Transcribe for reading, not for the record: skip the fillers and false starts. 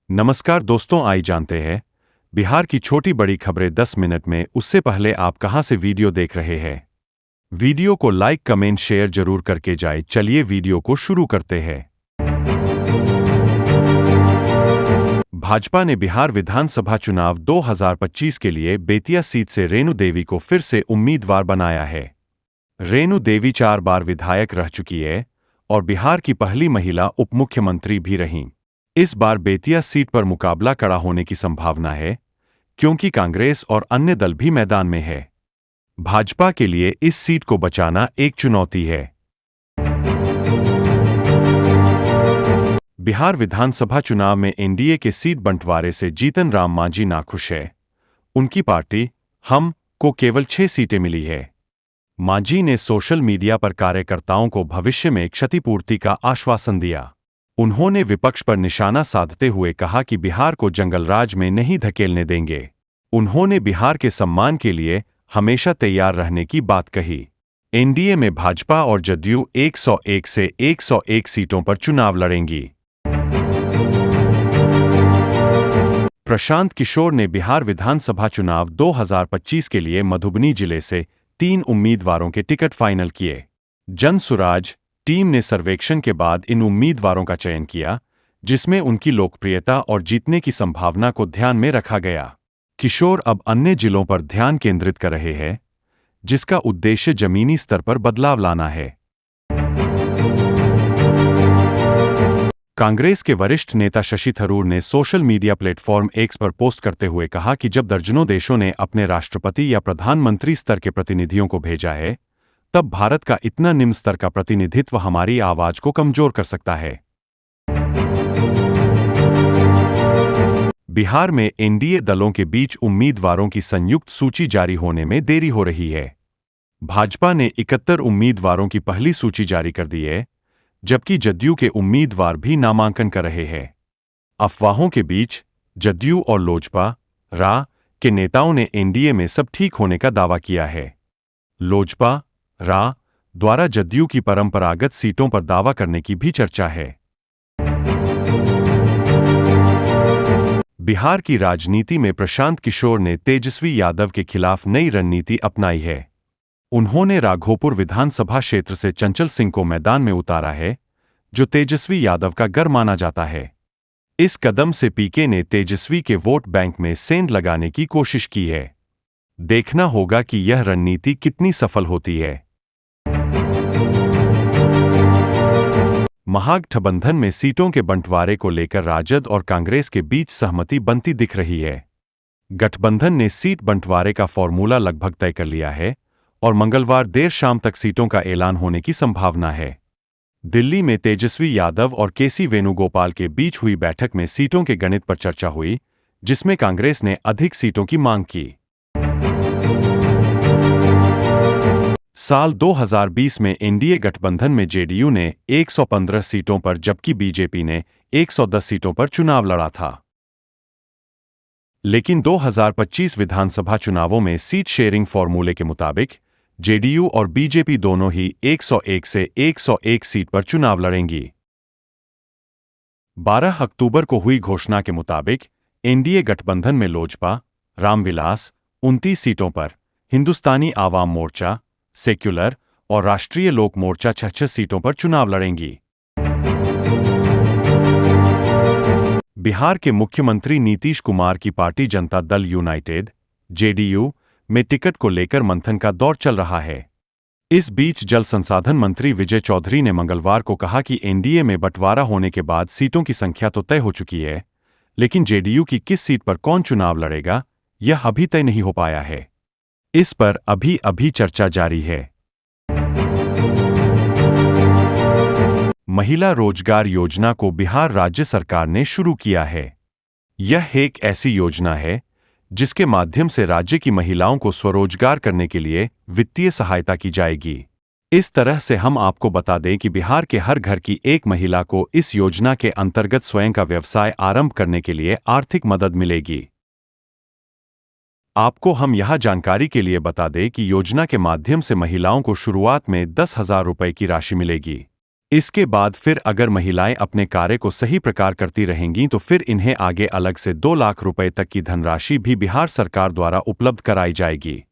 नमस्कार दोस्तों, आइए जानते हैं बिहार की छोटी बड़ी खबरें 10 मिनट में। उससे पहले आप कहां से वीडियो देख रहे हैं? वीडियो को लाइक कमेंट शेयर जरूर करके जाए। चलिए वीडियो को शुरू करते हैं। भाजपा ने बिहार विधानसभा चुनाव 2025 के लिए बेतिया सीट से रेणु देवी को फिर से उम्मीदवार बनाया है। रेणु देवी 4 बार विधायक रह चुकी है और बिहार की पहली महिला उप मुख्यमंत्री भी रहीं। इस बार बेतिया सीट पर मुकाबला कड़ा होने की संभावना है, क्योंकि कांग्रेस और अन्य दल भी मैदान में है। भाजपा के लिए इस सीट को बचाना एक चुनौती है। बिहार विधानसभा चुनाव में एनडीए के सीट बंटवारे से जीतन राम मांझी नाखुश है। उनकी पार्टी हम को केवल 6 सीटें मिली है। मांझी ने सोशल मीडिया पर कार्यकर्ताओं को भविष्य में क्षतिपूर्ति का आश्वासन दिया। उन्होंने विपक्ष पर निशाना साधते हुए कहा कि बिहार को जंगलराज में नहीं धकेलने देंगे। उन्होंने बिहार के सम्मान के लिए हमेशा तैयार रहने की बात कही। एनडीए में भाजपा और जदयू 101 से 101 सीटों पर चुनाव लड़ेंगी। प्रशांत किशोर ने बिहार विधानसभा चुनाव 2025 के लिए मधुबनी जिले से 3 उम्मीदवारों के टिकट फाइनल किए। जन सुराज टीम ने सर्वेक्षण के बाद इन उम्मीदवारों का चयन किया, जिसमें उनकी लोकप्रियता और जीतने की संभावना को ध्यान में रखा गया। किशोर अब अन्य जिलों पर ध्यान केंद्रित कर रहे हैं, जिसका उद्देश्य जमीनी स्तर पर बदलाव लाना है। कांग्रेस के वरिष्ठ नेता शशि थरूर ने सोशल मीडिया प्लेटफॉर्म एक्स पर पोस्ट करते हुए कहा कि जब दर्जनों देशों ने अपने राष्ट्रपति या प्रधानमंत्री स्तर के प्रतिनिधियों को भेजा है, तब भारत का इतना निम्न स्तर का प्रतिनिधित्व हमारी आवाज को कमजोर कर सकता है। बिहार में एनडीए दलों के बीच उम्मीदवारों की संयुक्त सूची जारी होने में देरी हो रही है। भाजपा ने 71 उम्मीदवारों की पहली सूची जारी कर दी है, जबकि जदयू के उम्मीदवार भी नामांकन कर रहे हैं। अफवाहों के बीच जदयू और लोजपा रा के नेताओं ने एनडीए में सब ठीक होने का दावा किया है। लोजपा रा द्वारा जदयू की परंपरागत सीटों पर दावा करने की भी चर्चा है। बिहार की राजनीति में प्रशांत किशोर ने तेजस्वी यादव के खिलाफ नई रणनीति अपनाई है। उन्होंने राघोपुर विधानसभा क्षेत्र से चंचल सिंह को मैदान में उतारा है, जो तेजस्वी यादव का गढ़ माना जाता है। इस कदम से पीके ने तेजस्वी के वोट बैंक में सेंध लगाने की कोशिश की है। देखना होगा कि यह रणनीति कितनी सफल होती है। महागठबंधन में सीटों के बंटवारे को लेकर राजद और कांग्रेस के बीच सहमति बनती दिख रही है। गठबंधन ने सीट बंटवारे का फॉर्मूला लगभग तय कर लिया है और मंगलवार देर शाम तक सीटों का ऐलान होने की संभावना है। दिल्ली में तेजस्वी यादव और केसी वेणुगोपाल के बीच हुई बैठक में सीटों के गणित पर चर्चा हुई, जिसमें कांग्रेस ने अधिक सीटों की मांग की। साल 2020 में एनडीए गठबंधन में जेडीयू ने 115 सीटों पर जबकि बीजेपी ने 110 सीटों पर चुनाव लड़ा था। लेकिन 2025 विधानसभा चुनावों में सीट शेयरिंग फॉर्मूले के मुताबिक जेडीयू और बीजेपी दोनों ही 101 से 101 सीट पर चुनाव लड़ेंगी। 12 अक्टूबर को हुई घोषणा के मुताबिक एनडीए गठबंधन में लोजपा रामविलास 29 सीटों पर, हिंदुस्तानी आवाम मोर्चा सेक्युलर और राष्ट्रीय लोक मोर्चा 6 सीटों पर चुनाव लड़ेंगी। बिहार के मुख्यमंत्री नीतीश कुमार की party Janata Dal United JDU में टिकट को लेकर मंथन का दौर चल रहा है। इस बीच जल संसाधन मंत्री विजय चौधरी ने मंगलवार को कहा कि एनडीए में बंटवारा होने के बाद सीटों की संख्या तो तय हो चुकी है, लेकिन जेडीयू की किस सीट पर कौन चुनाव लड़ेगा, यह अभी तय नहीं हो पाया है। इस पर अभी चर्चा जारी है। महिला रोजगार योजना को बिहार राज्य सरकार ने शुरू किया है। यह एक ऐसी योजना है जिसके माध्यम से राज्य की महिलाओं को स्वरोजगार करने के लिए वित्तीय सहायता की जाएगी। इस तरह से हम आपको बता दें कि बिहार के हर घर की एक महिला को इस योजना के अंतर्गत स्वयं का व्यवसाय आरंभ करने के लिए आर्थिक मदद मिलेगी। आपको हम यह जानकारी के लिए बता दें कि योजना के माध्यम से महिलाओं को शुरुआत में 10,000 रुपए की राशि मिलेगी। इसके बाद फिर अगर महिलाएं अपने कार्य को सही प्रकार करती रहेंगी तो फिर इन्हें आगे अलग से 2 लाख रुपए तक की धनराशि भी बिहार सरकार द्वारा उपलब्ध कराई जाएगी।